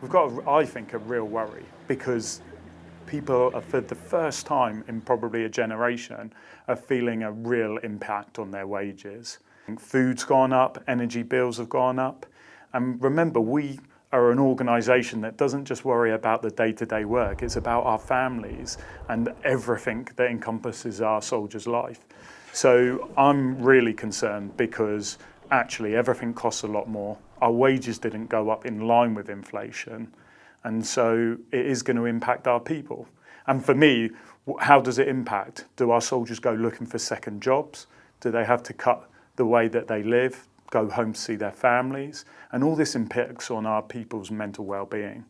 We've got, I think, a real worry because people are, for the first time in probably a generation, are feeling a real impact on their wages. Food's gone up, energy bills have gone up. And remember, we are an organisation that doesn't just worry about the day-to-day work, it's about our families and everything that encompasses our soldiers' life. So I'm really concerned because actually everything costs a lot more. Our wages didn't go up in line with inflation. And so it is going to impact our people. And for me, how does it impact? Do our soldiers go looking for second jobs? Do they have to cut the way that they live, go home to see their families? And all this impacts on our people's mental well-being.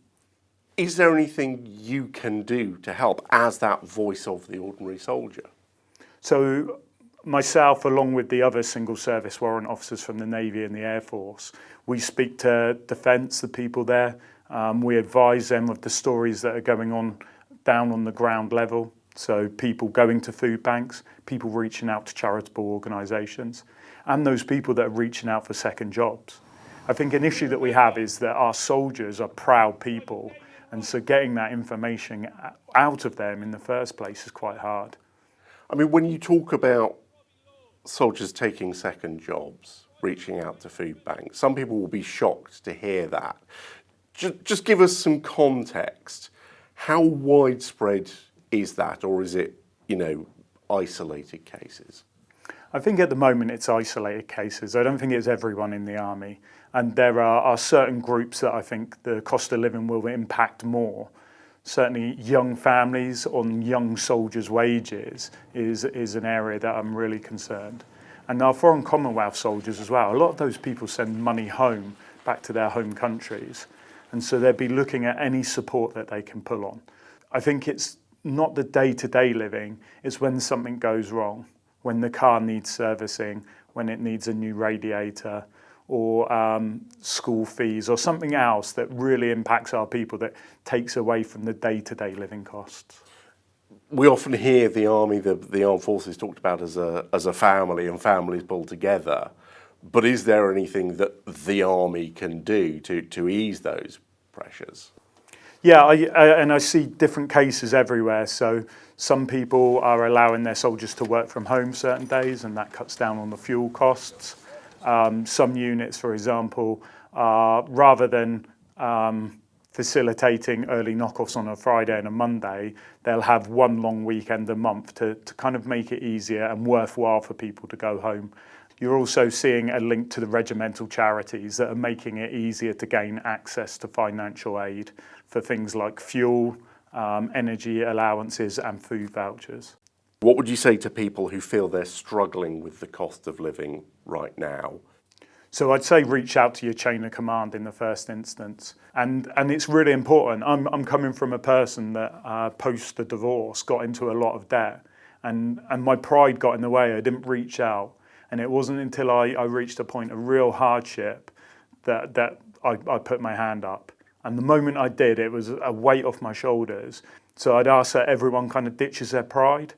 Is there anything you can do to help as that voice of the ordinary soldier? So myself, along with the other single service warrant officers from the Navy and the Air Force, we speak to Defence, the people there. We advise them of the stories that are going on down on the ground level. So people going to food banks, people reaching out to charitable organisations, and those people that are reaching out for second jobs. I think an issue that we have is that our soldiers are proud people, and so getting that information out of them in the first place is quite hard. I mean, when you talk about soldiers taking second jobs, reaching out to food banks, some people will be shocked to hear that. Just give us some context. How widespread is that, or is it, isolated cases? I think at the moment it's isolated cases. I don't think it's everyone in the army. And there are certain groups that I think the cost of living will impact more. Certainly young families on young soldiers' wages is an area that I'm really concerned. And our foreign Commonwealth soldiers as well, a lot of those people send money home, back to their home countries. And so they'll be looking at any support that they can pull on. I think it's not the day-to-day living, it's when something goes wrong, when the car needs servicing, when it needs a new radiator, or school fees, or something else that really impacts our people, that takes away from the day-to-day living costs. We often hear the army, the armed forces talked about as a family, and families pulled together. But is there anything that the army can do to ease those pressures? Yeah, and I see different cases everywhere. So some people are allowing their soldiers to work from home certain days, and that cuts down on the fuel costs. Some units, for example, rather than facilitating early knockoffs on a Friday and a Monday, they'll have one long weekend a month to kind of make it easier and worthwhile for people to go home. You're also seeing a link to the regimental charities that are making it easier to gain access to financial aid for things like fuel, energy allowances and food vouchers. What would you say to people who feel they're struggling with the cost of living right now? So I'd say reach out to your chain of command in the first instance. And it's really important. I'm coming from a person that post the divorce got into a lot of debt, and my pride got in the way. I didn't reach out. And it wasn't until I reached a point of real hardship that I put my hand up. And the moment I did, it was a weight off my shoulders. So I'd ask that everyone kind of ditches their pride.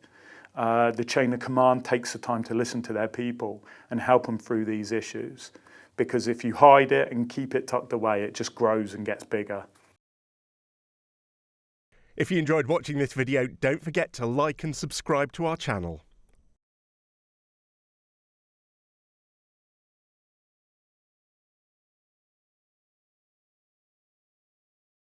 The chain of command takes the time to listen to their people and help them through these issues. Because if you hide it and keep it tucked away, it just grows and gets bigger. If you enjoyed watching this video, don't forget to like and subscribe to our channel.